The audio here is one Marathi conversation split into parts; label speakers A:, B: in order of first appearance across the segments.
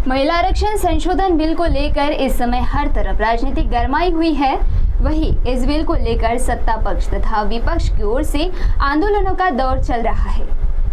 A: महिला आरक्षण संशोधन बिल को लेकर इस समय हर तरफ राजनीतिक गरमाई हुई है। वहीं इस बिल को लेकर सत्ता पक्ष तथा विपक्ष की ओर से आंदोलनों का दौर चल रहा है।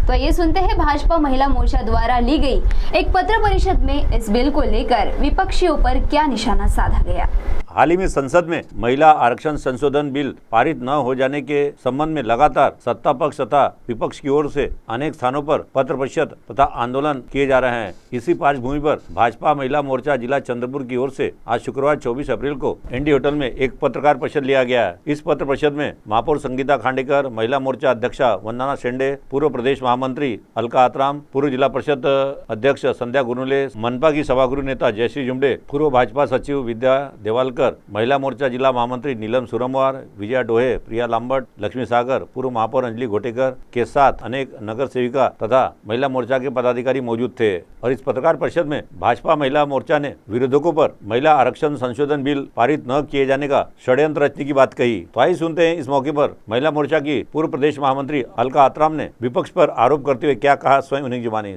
A: तो ये सुनते हैं भाजपा महिला मोर्चा द्वारा ली गई एक पत्र परिषद में इस बिल को लेकर विपक्षियों पर क्या निशाना साधा गया।
B: हाल ही में संसद में महिला आरक्षण संशोधन बिल पारित न हो जाने के संबंध में लगातार सत्ता पक्ष तथा विपक्ष की ओर से अनेक स्थानों पर पत्र परिषद तथा आंदोलन किए जा रहे हैं। इसी पार्श्वभूमि पर भाजपा महिला मोर्चा जिला चंद्रपुर की ओर से आज शुक्रवार 24 अप्रैल को एनडी होटल में एक पत्रकार परिषद लिया गया है। इस पत्र परिषद में महापौर संगीता खांडेकर, महिला मोर्चा अध्यक्षा वंदना शेंडे, पूर्व प्रदेश महामंत्री अलका आतराम, पूर्व जिला परिषद अध्यक्ष संध्या गुरुले, मनपा की सभागृह नेता जयश्री जुमडे, पूर्व भाजपा सचिव विद्या देवालकर, महिला मोर्चा जिला महामंत्री नीलम सुरमवार, विजया डोहे, प्रिया लांबट, लक्ष्मी सागर, पूर्व महापौर अंजलि घोटेकर के साथ अनेक नगर सेविका तथा महिला मोर्चा के पदाधिकारी मौजूद थे। और इस पत्रकार परिषद में भाजपा महिला मोर्चा ने विरोधकों पर महिला आरक्षण संशोधन बिल पारित न किए जाने का षड्यंत्र रचने की बात कही। तो आइए सुनते हैं इस मौके पर महिला मोर्चा की पूर्व प्रदेश महामंत्री अलका आतराम ने विपक्ष पर आरोप करते हुए क्या कहा, स्वयं उन्हीं की जुबानी।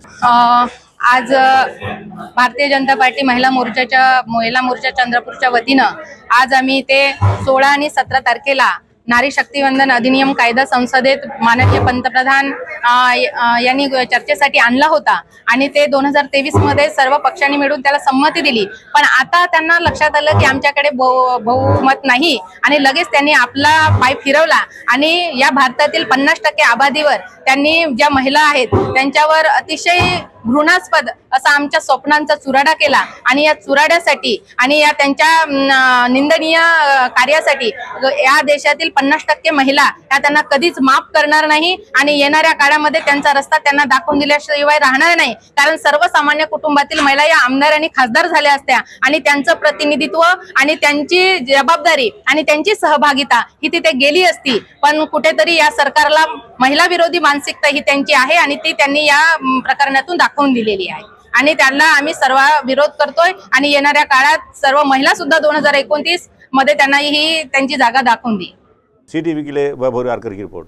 C: आज भारतीय जनता पार्टी महिला मोर्चा चंद्रपूरच्या वतीनं आज आम्ही ते 16 आणि 17 तारखेला नारी शक्तिवंदन अधिनियम कायदा संसदेत माननीय पंतप्रधान यांनी चर्चेसाठी आणला होता आणि ते 2023 मध्ये सर्व पक्षांनी मिळून त्याला संमती दिली। पण आता त्यांना लक्षात आलं की आमच्याकडे बहुमत नाही आणि लगेच त्यांनी आपला पाय फिरवला आणि या भारतातील 50% आबादीवर त्यांनी ज्या महिला आहेत त्यांच्यावर अतिशय घृणास्पद असा आमच्या स्वप्नांचा चुराडा केला आणि या चुराड्यासाठी आणि या त्यांच्या निंदनीय कार्यासाठी या देशातील 50% महिला या त्यांना कधीच माफ करणार नाही आणि येणाऱ्या काळामध्ये त्यांचा रस्ता त्यांना दाखवून दिल्याशिवाय राहणार नाही। कारण सर्वसामान्य कुटुंबातील महिला या आमदार आणि खासदार झाल्या असत्या आणि त्यांचं प्रतिनिधित्व आणि त्यांची जबाबदारी आणि त्यांची सहभागिता ही तिथे गेली असती। पण कुठेतरी या सरकारला महिला विरोधी मानसिकता ही त्यांची आहे आणि ती त्यांनी या प्रकरणातून दाखवून दिलेली आहे आणि त्यांना आम्ही सर्व विरोध करतोय आणि येणाऱ्या काळात सर्व महिला सुद्धा 2029 मध्ये त्यांना ही त्यांची जागा दाखवून दी।
B: CTV के लिए वैभव की रिपोर्ट।